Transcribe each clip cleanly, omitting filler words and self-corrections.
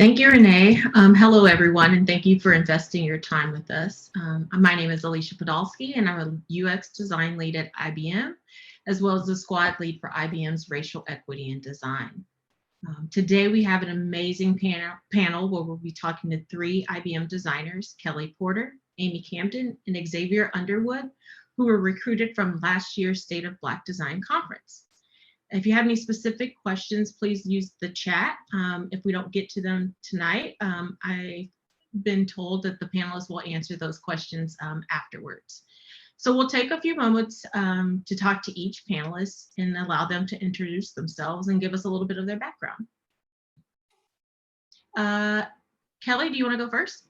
Thank you, Renee. Hello, everyone, and thank you for investing your time with us. My name is Alicia Podolsky, and I'm a UX design lead at IBM, as well as the squad lead for IBM's Racial Equity and Design. Today, we have an amazing panel where we'll be talking to three IBM designers, Kellie Porter, Amy Kamdem, and Xavier Underwood, who were recruited from last year's State of Black Design Conference. If you have any specific questions, please use the chat. If we don't get to them tonight, I've been told that the panelists will answer those questions afterwards. So we'll take a few moments to talk to each panelist and allow them to introduce themselves and give us a little bit of their background. Kellie, do you want to go first?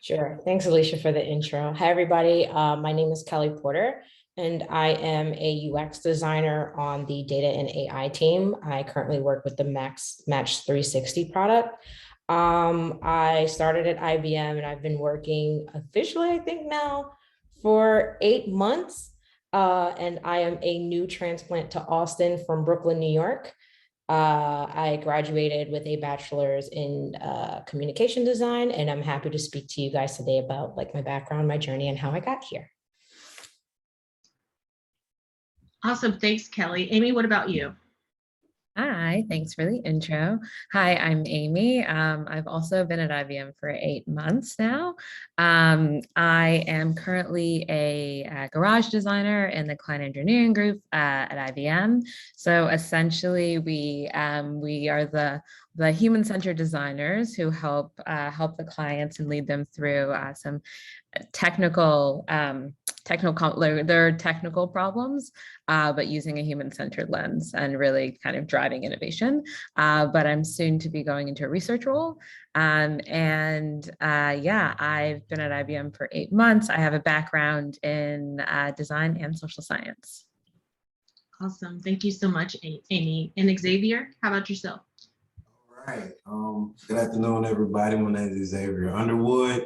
Sure. Thanks, Alicia, for the intro. Hi, everybody. My name is Kellie Porter, and I am a UX designer on the data and AI team. I currently work with the Match 360 product. I started at IBM, and I've been working officially, I think now, for 8 months. And I am a new transplant to Austin from Brooklyn, New York. I graduated with a bachelor's in communication design, and I'm happy to speak to you guys today about my background, my journey, and how I got here. Awesome. Thanks, Kellie. Amy, what about you? Hi, thanks for the intro. Hi, I'm Amy. I've also been at IBM for 8 months now. I am currently a garage designer in the client engineering group at IBM. So essentially, we are the human-centered designers who help the clients and lead them through some technical problems, but using a human-centered lens and really kind of driving innovation. But I'm soon to be going into a research role. Yeah, I've been at IBM for 8 months. I have a background in design and social science. Awesome. Thank you so much, Amy. And Xavier, how about yourself? All right. Good afternoon, everybody. My name is Xavier Underwood.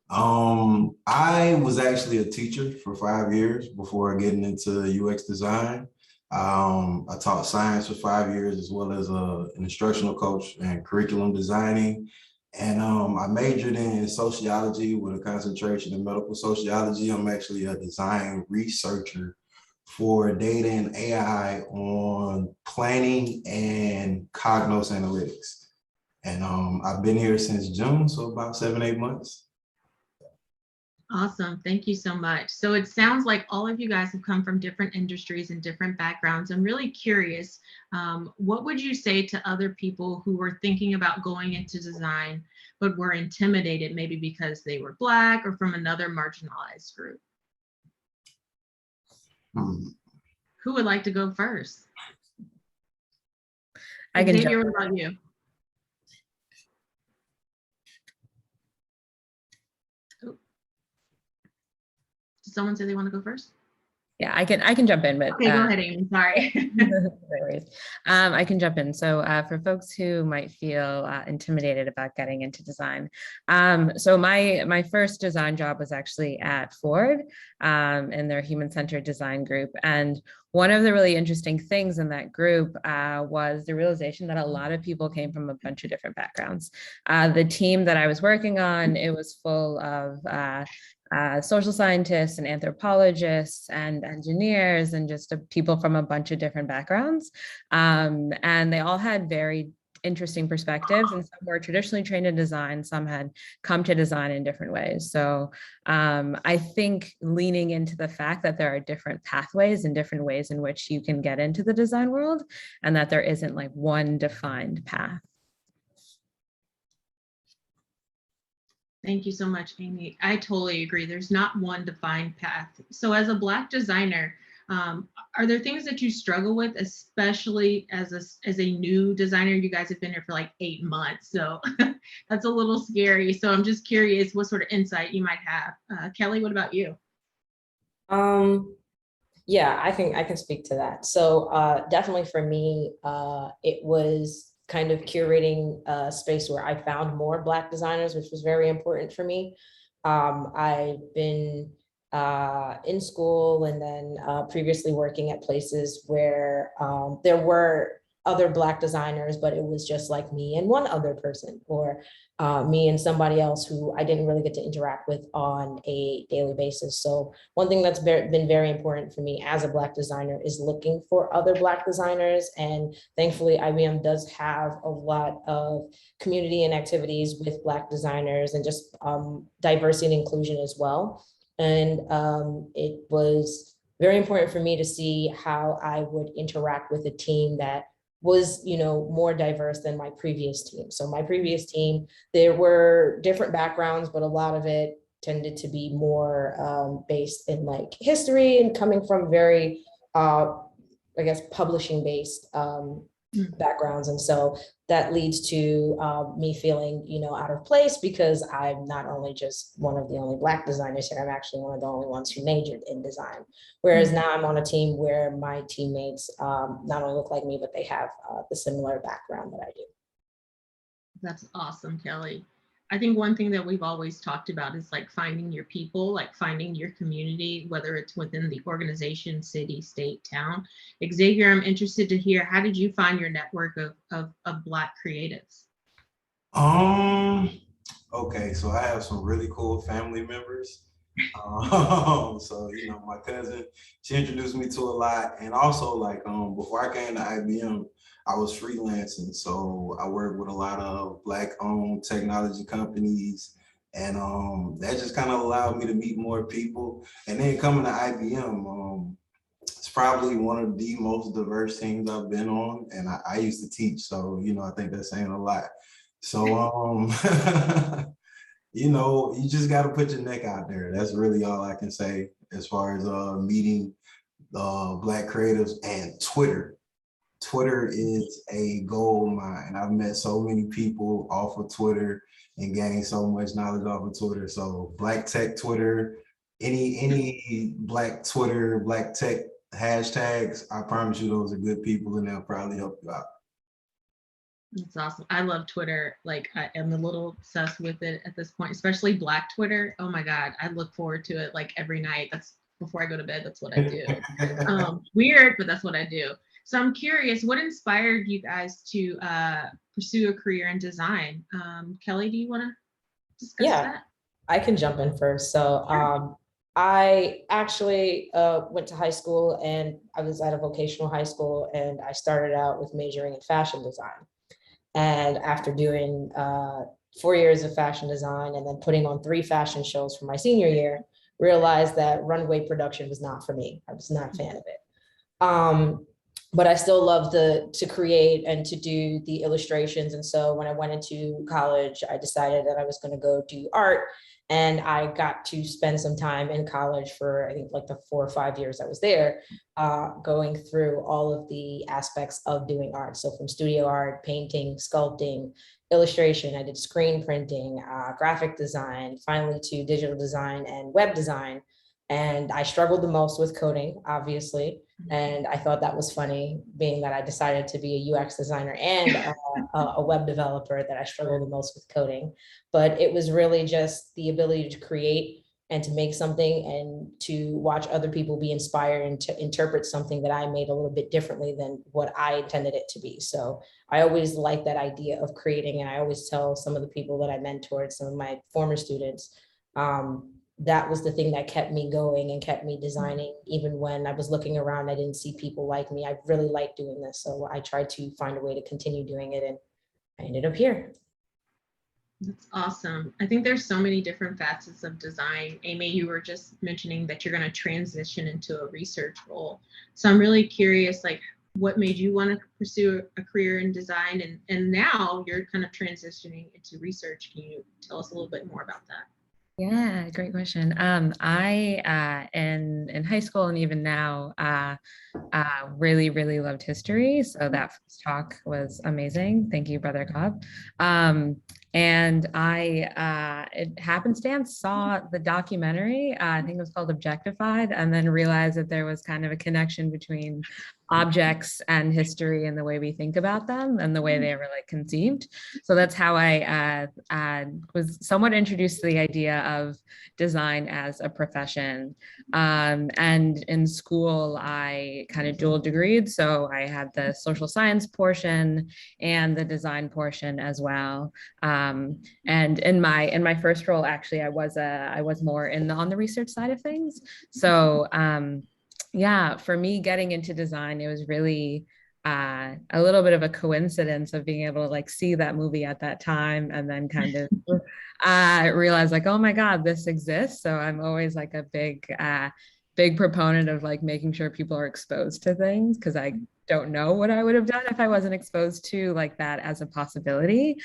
I was actually a teacher for 5 years before getting into UX design. I taught science for 5 years, as well as an instructional coach and curriculum designing. And I majored in sociology with a concentration in medical sociology. I'm actually a design researcher for data and AI on planning and Cognos analytics. And I've been here since June, so about 7-8 months. Awesome. Thank you so much. So it sounds like all of you guys have come from different industries and different backgrounds. I'm really curious, what would you say to other people who were thinking about going into design, but were intimidated maybe because they were Black or from another marginalized group? Who would like to go first? I can Xavier, what about you? Did someone say they want to go first? Yeah, I can jump in, but okay, go ahead, Amy. Sorry. No worries. I can jump in. So for folks who might feel intimidated about getting into design, so my first design job was actually at Ford in their human-centered design group. And one of the really interesting things in that group was the realization that a lot of people came from a bunch of different backgrounds. The team that I was working on, it was full of social scientists and anthropologists and engineers and just people from a bunch of different backgrounds. And they all had very interesting perspectives, and some were traditionally trained in design, some had come to design in different ways. So I think leaning into the fact that there are different pathways and different ways in which you can get into the design world, and that there isn't like one defined path. Thank you so much, Amy. I totally agree. There's not one defined path. So as a Black designer, are there things that you struggle with, especially as a new designer? You guys have been here for like 8 months, so that's a little scary. So I'm just curious what sort of insight you might have. Kellie, what about you? Yeah, I can speak to that. So definitely for me, it was kind of curating a space where I found more Black designers, which was very important for me. I've been in school and then previously working at places where there were other Black designers, but it was just like me and one other person, or me and somebody else who I didn't really get to interact with on a daily basis. So one thing that's been very important for me as a Black designer is looking for other Black designers. And thankfully, IBM does have a lot of community and activities with Black designers, and just diversity and inclusion as well. And it was very important for me to see how I would interact with a team that was, more diverse than my previous team. So my previous team, there were different backgrounds, but a lot of it tended to be more based in like history and coming from very, publishing based backgrounds. And so that leads to me feeling, out of place, because I'm not only just one of the only Black designers here, I'm actually one of the only ones who majored in design. Whereas now I'm on a team where my teammates not only look like me, but they have the similar background that I do. That's awesome, Kelly. I think one thing that we've always talked about is like finding your people, like finding your community, whether it's within the organization, city, state, town. Xavier, I'm interested to hear, how did you find your network of Black creatives? Okay, so I have some really cool family members. So my cousin, she introduced me to a lot, and also like before I came to IBM, I was freelancing, so I worked with a lot of Black-owned technology companies, and that just kind of allowed me to meet more people. And then coming to IBM, it's probably one of the most diverse teams I've been on, and I used to teach, so I think that's saying a lot. So you just got to put your neck out there. That's really all I can say as far as meeting Black creatives. And Twitter is a gold mine. I've met so many people off of Twitter and gained so much knowledge off of Twitter. So Black Tech Twitter, any Black Twitter, Black Tech hashtags, I promise you those are good people, and they'll probably help you out. That's awesome. I love Twitter. Like, I am a little obsessed with it at this point, especially Black Twitter. Oh my God, I look forward to it like every night. That's before I go to bed. That's what I do. Weird, but that's what I do. So I'm curious, what inspired you guys to pursue a career in design? Kelly, do you want to discuss that? I can jump in first. So I actually went to high school, and I was at a vocational high school, and I started out with majoring in fashion design. And after doing 4 years of fashion design and then putting on 3 fashion shows for my senior year, realized that runway production was not for me. I was not a fan of it. But I still loved to create and to do the illustrations. And so when I went into college, I decided that I was going to go do art. And I got to spend some time in college for, I think, like the 4 or 5 years I was there, going through all of the aspects of doing art. So from studio art, painting, sculpting, illustration, I did screen printing, graphic design, finally to digital design and web design. And I struggled the most with coding, obviously. And I thought that was funny, being that I decided to be a UX designer and a web developer, that I struggled the most with coding. But it was really just the ability to create and to make something, and to watch other people be inspired and to interpret something that I made a little bit differently than what I intended it to be. So I always liked that idea of creating. And I always tell some of the people that I mentored, some of my former students, that was the thing that kept me going and kept me designing. Even when I was looking around, I didn't see people like me. I really liked doing this. So I tried to find a way to continue doing it, and I ended up here. That's awesome. I think there's so many different facets of design. Amy, you were just mentioning that you're going to transition into a research role. So I'm really curious, like, what made you want to pursue a career in design? And now you're kind of transitioning into research. Can you tell us a little bit more about that? Yeah, great question. I in high school and even now really loved history. So that first talk was amazing. Thank you, Brother Cobb. And I, it happenstance, saw the documentary. I think it was called Objectified, and then realized that there was kind of a connection between objects and history and the way we think about them and the way they were like conceived. So that's how I was somewhat introduced to the idea of design as a profession. And in school, I kind of dual degreed. So I had the social science portion and the design portion as well. And in my first role, actually, I was more on the research side of things. So yeah, for me getting into design, it was really a little bit of a coincidence of being able to like see that movie at that time and then kind of realize like, oh my God, this exists. So I'm always like a big proponent of like making sure people are exposed to things because I don't know what I would have done if I wasn't exposed to like that as a possibility.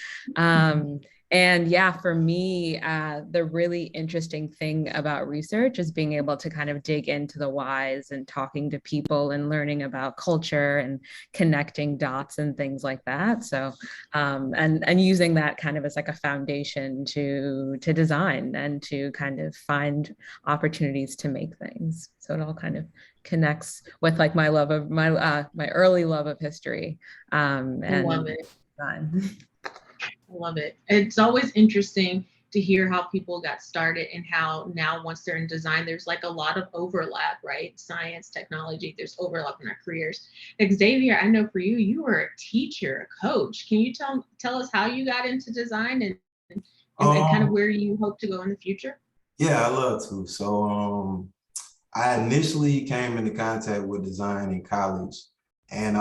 And yeah, for me, the really interesting thing about research is being able to kind of dig into the whys and talking to people and learning about culture and connecting dots and things like that. So, and using that kind of as like a foundation to design and to kind of find opportunities to make things. So it all kind of connects with like my love of my early love of history and Love it. design. I love it. It's always interesting to hear how people got started and how now once they're in design, there's like a lot of overlap, right? Science, technology, there's overlap in our careers. Xavier, I know for you, you were a teacher, a coach. Can you tell us how you got into design and kind of where you hope to go in the future? Yeah, I love to. So I initially came into contact with design in college, and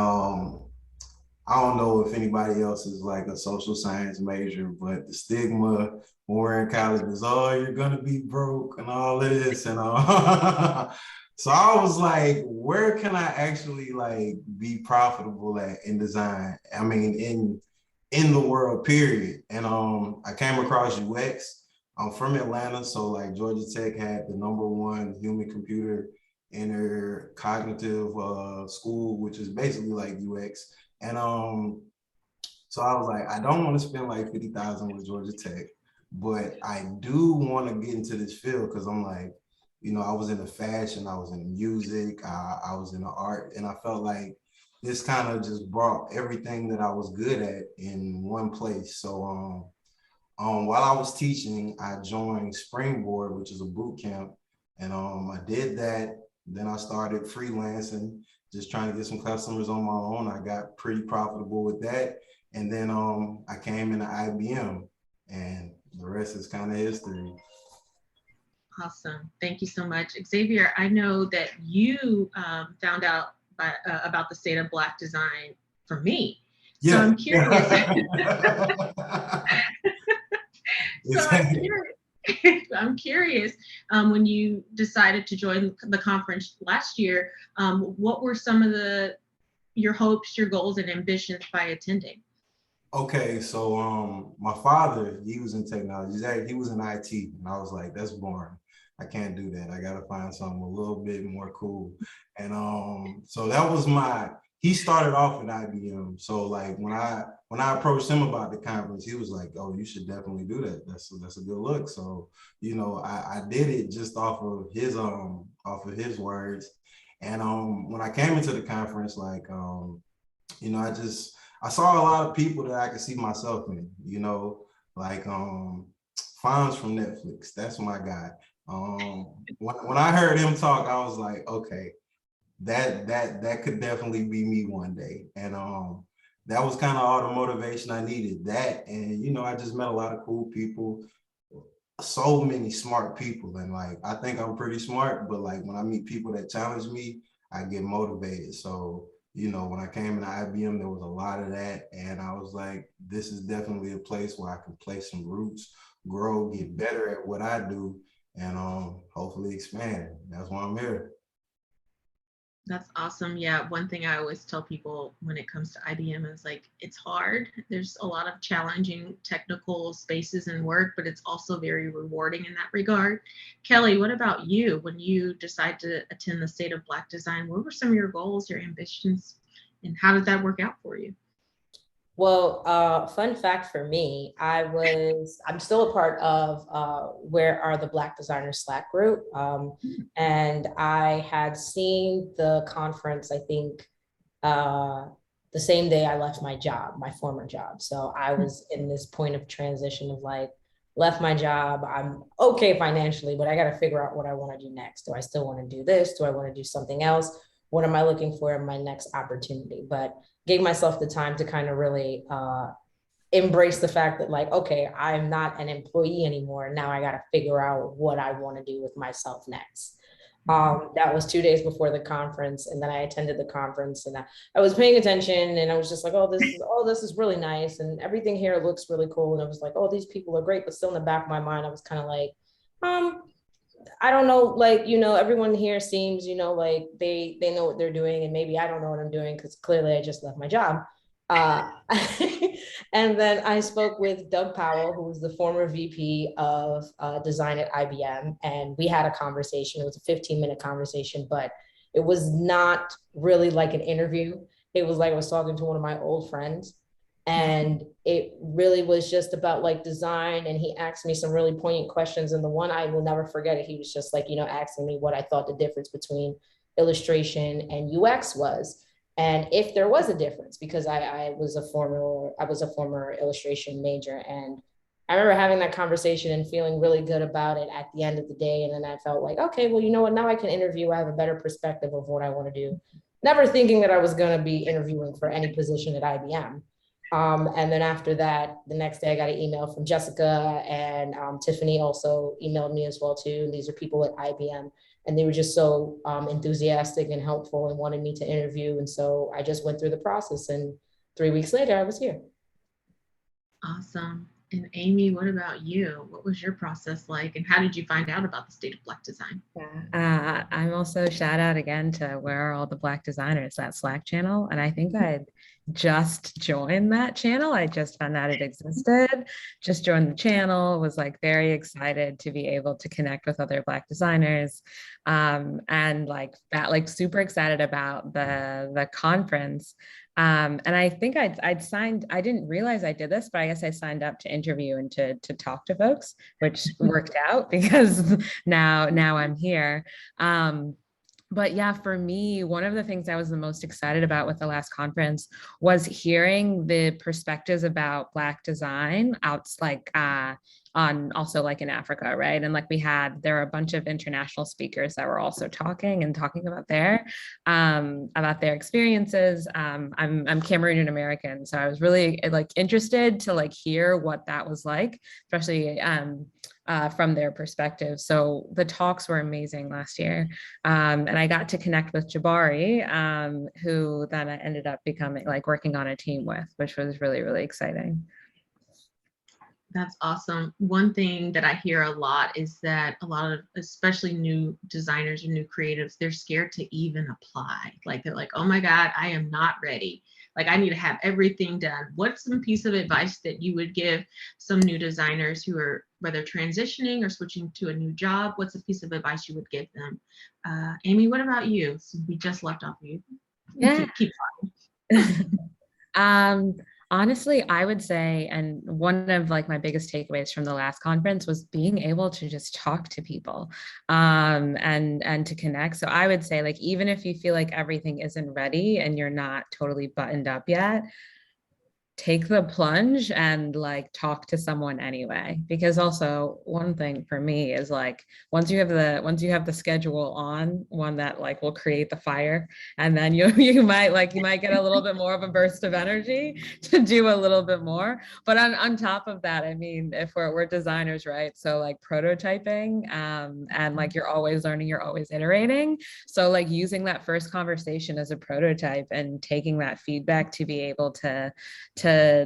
I don't know if anybody else is like a social science major, but the stigma when we're in college is, oh, you're gonna be broke and all of this and all. So I was like, where can I actually like be profitable at in design? I mean, in the world, period. And I came across UX. I'm from Atlanta, so like Georgia Tech had the #1 human computer intercognitive school, which is basically like UX. And so I was like, I don't want to spend like 50,000 with Georgia Tech, but I do want to get into this field because I'm like, you know, I was in the fashion, I was in the music, I was in the art, and I felt like this kind of just brought everything that I was good at in one place. So while I was teaching, I joined Springboard, which is a boot camp, and I did that. Then I started freelancing, just trying to get some customers on my own. I got pretty profitable with that. And then I came into IBM and the rest is kind of history. Awesome. Thank you so much. Xavier, I know that you found out about the state of Black design from me. So Yeah. I'm curious. So I'm curious, when you decided to join the conference last year, what were some of your hopes, your goals, and ambitions by attending? Okay, so my father, he was in technology. He was in IT, and I was like, that's boring. I can't do that. I gotta find something a little bit more cool. And so that was he started off at IBM. So like when I approached him about the conference, he was like, oh, you should definitely do that. That's a good look. So, you know, I did it just off of his words. And when I came into the conference, like you know, I saw a lot of people that I could see myself in, you know, like Fonz from Netflix. That's my guy. When I heard him talk, I was like, okay, that could definitely be me one day. And that was kind of all the motivation I needed. That, and you know, I just met a lot of cool people, so many smart people. And like, I think I'm pretty smart, but like when I meet people that challenge me, I get motivated. So, you know, when I came into IBM, there was a lot of that. And I was like, this is definitely a place where I can place some roots, grow, get better at what I do, and hopefully expand. That's why I'm here. That's awesome. Yeah, one thing I always tell people when it comes to IBM is like, it's hard. There's a lot of challenging technical spaces and work, but it's also very rewarding in that regard. Kellie, what about you? When you decide to attend the State of Black Design, what were some of your goals, your ambitions, and how did that work out for you? Well, fun fact for me, I'm still a part of Where Are the Black Designers Slack group. And I had seen the conference, I think the same day I left my job, my former job. So I was in this point of transition of like, left my job. I'm okay financially, but I got to figure out what I want to do next. Do I still want to do this? Do I want to do something else? What am I looking for in my next opportunity? But gave myself the time to kind of really embrace the fact that like, okay, I'm not an employee anymore. Now I got to figure out what I want to do with myself next. That was 2 days before the conference, and then I attended the conference, and I was paying attention, and I was just like, oh, this is really nice, and everything here looks really cool. And I was like, oh, these people are great, but still in the back of my mind, I was kind of like, I don't know, like, everyone here seems, like they know what they're doing, and maybe I don't know what I'm doing because clearly I just left my job. Uh, and then I spoke with Doug Powell, who was the former VP of design at IBM, and we had a conversation. It was a 15-minute conversation, but it was not really like an interview. It was like I was talking to one of my old friends, and it really was just about like design. And he asked me some really poignant questions, and the one I will never forget it. He was just like, asking me what I thought the difference between illustration and UX was, and if there was a difference, because I was a former illustration major. And I remember having that conversation and feeling really good about it at the end of the day. And then I felt like, okay, well, you know what, now I can interview. I have a better perspective of what I want to do. Never thinking that I was going to be interviewing for any position at IBM. And then after that, the next day I got an email from Jessica, and Tiffany also emailed me as well too. And these are people at IBM, and they were just so enthusiastic and helpful and wanted me to interview. And so I just went through the process, and 3 weeks later I was here. Awesome. And Amy, what about you? What was your process like, and how did you find out about the State of Black Design? Yeah, I'm also shout out again to Where Are All the Black Designers, that Slack channel. And I think I just joined that channel. I just found out it existed, just joined the channel, was like very excited to be able to connect with other Black designers, and like that, like super excited about the conference. And I think I'd signed, I didn't realize I did this, but I guess I signed up to interview and to talk to folks, which worked out because now I'm here. But yeah, for me, one of the things I was the most excited about with the last conference was hearing the perspectives about Black design on also like in Africa, right? And like there were a bunch of international speakers that were also talking about their experiences. I'm Cameroonian American, so I was really like interested to like hear what that was like, especially from their perspective. So the talks were amazing last year. And I got to connect with Jabari, who then I ended up becoming like working on a team with, which was really, really exciting. That's awesome. One thing that I hear a lot is that a lot of, especially new designers or new creatives, they're scared to even apply. Like they're like, oh my God, I am not ready. Like I need to have everything done. What's some piece of advice that you would give some new designers who are whether transitioning or switching to a new job? What's a piece of advice you would give them? Amy, what about you? So we just left off you. Yeah. Keep talking. Honestly, I would say, and one of like my biggest takeaways from the last conference was being able to just talk to people, and to connect. So I would say, like, even if you feel like everything isn't ready and you're not totally buttoned up yet, take the plunge and like talk to someone anyway. Because also one thing for me is like once you have the schedule on one that like will create the fire, and then you might get a little bit more of a burst of energy to do a little bit more. But on top of that, I mean, if we're designers, right? So like prototyping, and like you're always learning, you're always iterating. So like using that first conversation as a prototype and taking that feedback to be able to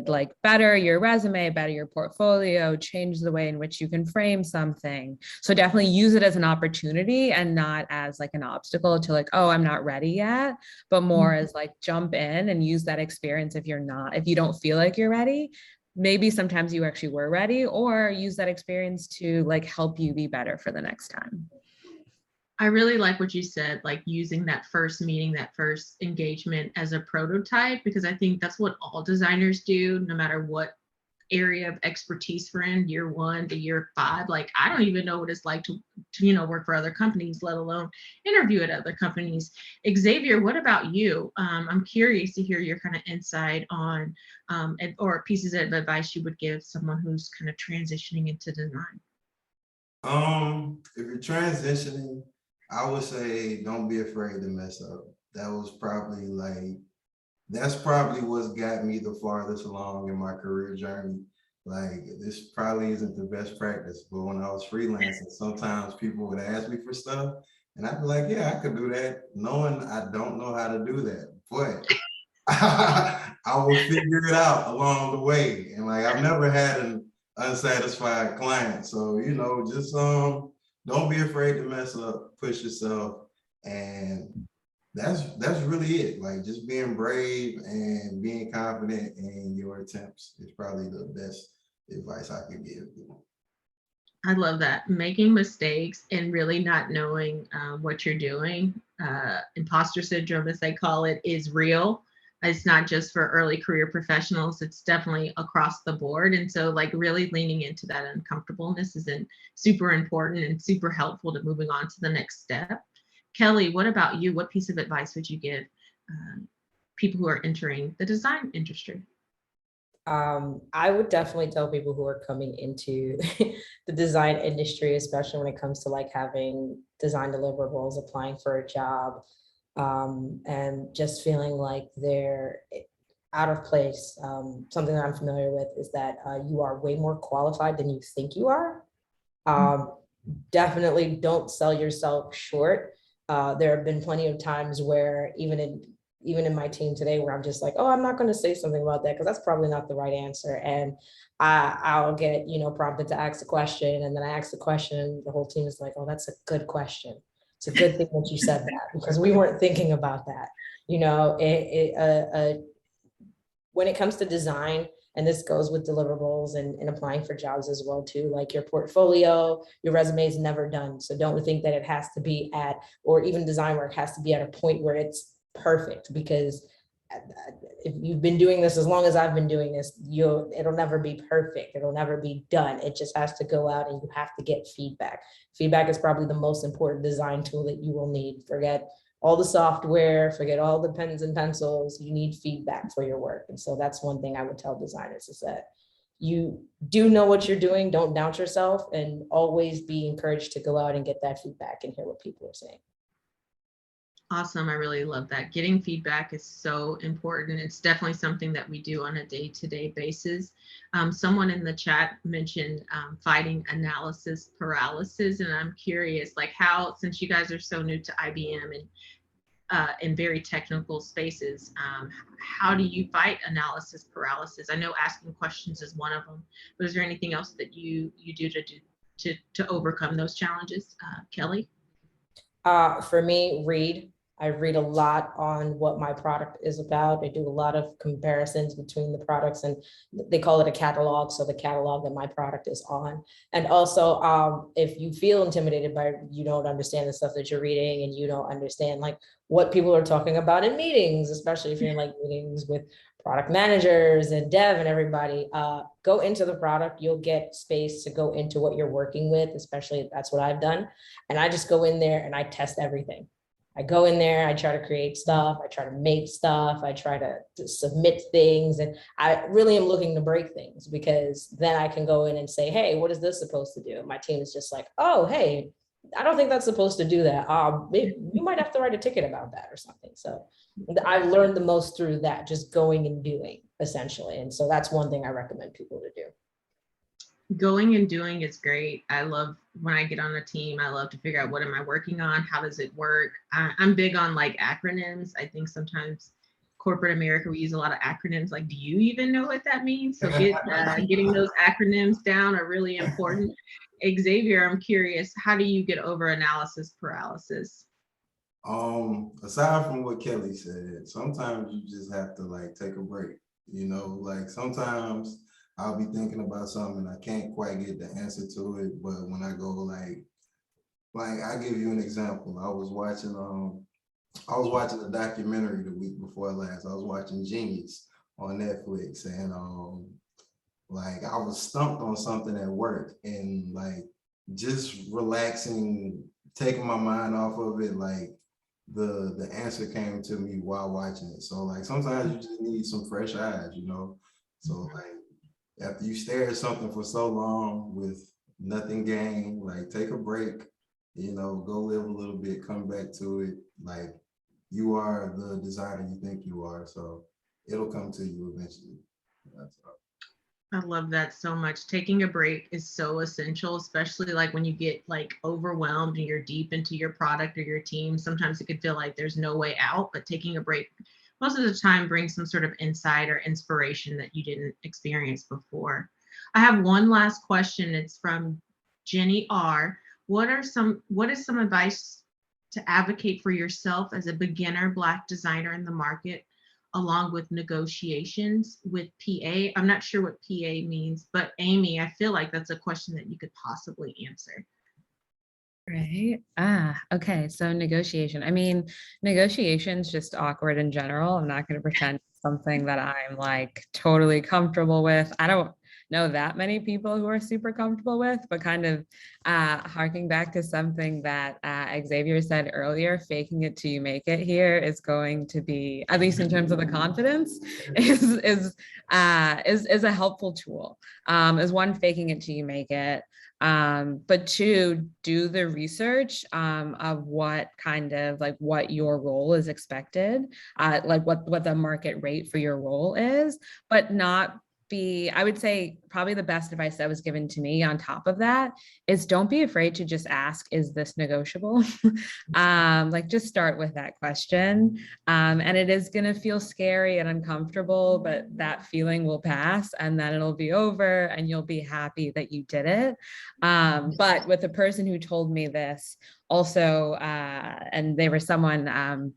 like better your resume, better your portfolio, change the way in which you can frame something. So definitely use it as an opportunity and not as like an obstacle to like, oh, I'm not ready yet, but more as like jump in and use that experience if you don't feel like you're ready. Maybe sometimes you actually were ready, or use that experience to like help you be better for the next time. I really like what you said, like using that first meeting, that first engagement as a prototype, because I think that's what all designers do, no matter what area of expertise for in year 1 to year 5. Like, I don't even know what it's like to you know, work for other companies, let alone interview at other companies. Xavier, what about you? I'm curious to hear your kind of insight on or pieces of advice you would give someone who's kind of transitioning into design. If you're transitioning, I would say don't be afraid to mess up. That's probably what's got me the farthest along in my career journey. Like, this probably isn't the best practice, but when I was freelancing, sometimes people would ask me for stuff and I'd be like, yeah, I could do that, knowing I don't know how to do that, but I will figure it out along the way. And like, I've never had an unsatisfied client. So, you know, just don't be afraid to mess up, push yourself, and that's really it. Like, just being brave and being confident in your attempts is probably the best advice I could give you. I love that. Making mistakes and really not knowing what you're doing. Imposter syndrome, as they call it, is real. It's not just for early career professionals, it's definitely across the board. And so, like, really leaning into that uncomfortableness is super important and super helpful to moving on to the next step. Kellie, what about you? What piece of advice would you give people who are entering the design industry? I would definitely tell people who are coming into the design industry, especially when it comes to like having design deliverables, applying for a job, and just feeling like they're out of place. Something that I'm familiar with is that you are way more qualified than you think you are. Definitely don't sell yourself short. There have been plenty of times where even in my team today where I'm just like, oh, I'm not going to say something about that because that's probably not the right answer. And I'll get, you know, prompted to ask a question. And then I ask the question and the whole team is like, oh, that's a good question. It's a good thing that you said that because we weren't thinking about that. You know, when it comes to design, and this goes with deliverables and applying for jobs as well too, like your portfolio, your resume is never done. So don't think that it has to be at, or even design work has to be at a point where it's perfect, because if you've been doing this as long as I've been doing this, it'll never be perfect. It'll never be done. It just has to go out and you have to get feedback. Feedback is probably the most important design tool that you will need. Forget all the software, forget all the pens and pencils. You need feedback for your work. And so that's one thing I would tell designers is that you do know what you're doing. Don't doubt yourself and always be encouraged to go out and get that feedback and hear what people are saying. Awesome. I really love that. Getting feedback is so important. It's definitely something that we do on a day-to-day basis. Someone in the chat mentioned fighting analysis paralysis. And I'm curious, like, how, since you guys are so new to IBM and in very technical spaces, how do you fight analysis paralysis? I know asking questions is one of them, but is there anything else that you do to overcome those challenges? Kellie? For me, I read a lot on what my product is about. I do a lot of comparisons between the products, and they call it a catalog. So the catalog that my product is on. And also, if you feel intimidated by, you don't understand the stuff that you're reading and you don't understand like what people are talking about in meetings, especially if you're in like meetings with product managers and dev and everybody, go into the product. You'll get space to go into what you're working with, especially that's what I've done. And I just go in there and I test everything. I go in there, I try to create stuff, I try to make stuff, I try to submit things, and I really am looking to break things, because then I can go in and say, hey, what is this supposed to do? My team is just like, oh, hey, I don't think that's supposed to do that. Maybe you might have to write a ticket about that or something. So I learned the most through that, just going and doing, essentially. And so that's one thing I recommend people to do. Going and doing is great. I love when I get on a team, I love to figure out what am I working on? How does it work? I'm big on like acronyms. I think sometimes corporate America, we use a lot of acronyms. Like, do you even know what that means? So getting those acronyms down are really important. Xavier, I'm curious, how do you get over analysis paralysis? Aside from what Kellie said, sometimes you just have to like take a break. You know, like sometimes I'll be thinking about something and I can't quite get the answer to it. But when I go like I give you an example. I was watching a documentary the week before last. I was watching Genius on Netflix, and Like I was stumped on something at work, and like just relaxing, taking my mind off of it, like the answer came to me while watching it. So like sometimes you just need some fresh eyes, you know. So like after you stare at something for so long with nothing gained, like take a break, you know, go live a little bit, come back to it. Like you are the designer you think you are, so it'll come to you eventually. That's all. I love that so much. Taking a break is so essential, especially like when you get like overwhelmed and you're deep into your product or your team. Sometimes it could feel like there's no way out, but taking a break most of the time brings some sort of insight or inspiration that you didn't experience before. I have one last question. It's from Jenny R. What is some advice to advocate for yourself as a beginner Black designer in the market, along with negotiations with PA? I'm not sure what PA means, but Amy, I feel like that's a question that you could possibly answer. Right. Okay. So negotiation. I mean, negotiation's just awkward in general. I'm not going to pretend it's something that I'm like totally comfortable with. I don't know that many people who are super comfortable with, but kind of harking back to something that Xavier said earlier, faking it till you make it here is going to be, at least in terms of the confidence, is a helpful tool. Is one, faking it till you make it. But two, do the research of what kind of like what your role is expected, like what the market rate for your role is, but not be, I would say probably the best advice that was given to me on top of that is don't be afraid to just ask, is this negotiable? Like just start with that question. And it is going to feel scary and uncomfortable, but that feeling will pass and then it'll be over and you'll be happy that you did it. But with the person who told me this also, and they were someone,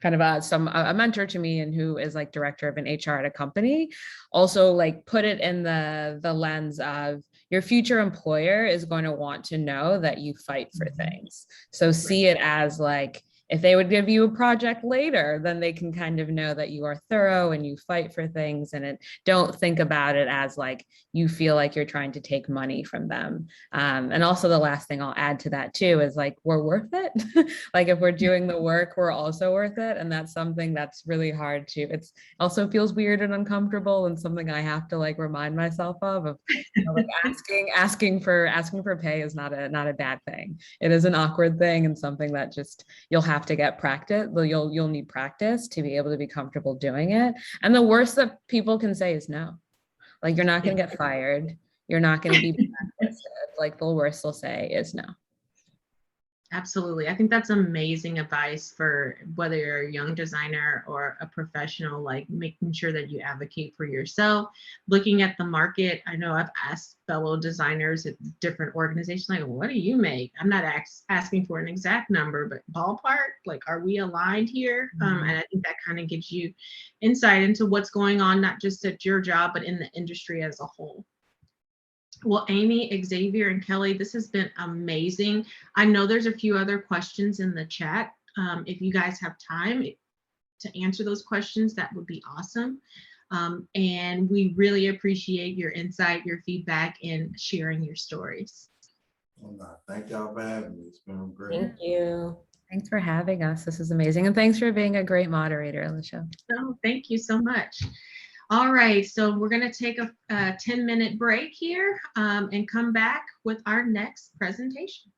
kind of a mentor to me and who is like director of an HR at a company, also like put it in the lens of your future employer is going to want to know that you fight for things. So see it as like, if they would give you a project later, then they can kind of know that you are thorough and you fight for things, and don't think about it as like you feel like you're trying to take money from them. And also the last thing I'll add to that too is like, we're worth it. Like if we're doing the work, we're also worth it. And that's something that's really hard to, it's also feels weird and uncomfortable and something I have to like remind myself of you know, like asking for pay is not a bad thing. It is an awkward thing and something that just you'll have to get practice. You'll need practice to be able to be comfortable doing it. And the worst that people can say is no. Like you're not going to get fired. You're not going to be blacklisted. Like the worst they'll say is no. Absolutely. I think that's amazing advice for whether you're a young designer or a professional, like making sure that you advocate for yourself, looking at the market. I know I've asked fellow designers at different organizations, like, what do you make? I'm not asking for an exact number, but ballpark, like, are we aligned here? And I think that kind of gives you insight into what's going on, not just at your job, but in the industry as a whole. Well, Amy, Xavier, and Kellie, this has been amazing. I know there's a few other questions in the chat. If you guys have time to answer those questions, that would be awesome. And we really appreciate your insight, your feedback, and sharing your stories. Well, thank y'all for having me. It's been great. Thank you. Thanks for having us. This is amazing. And thanks for being a great moderator on the show. So thank you so much. All right, so we're going to take a 10-minute break here and come back with our next presentation.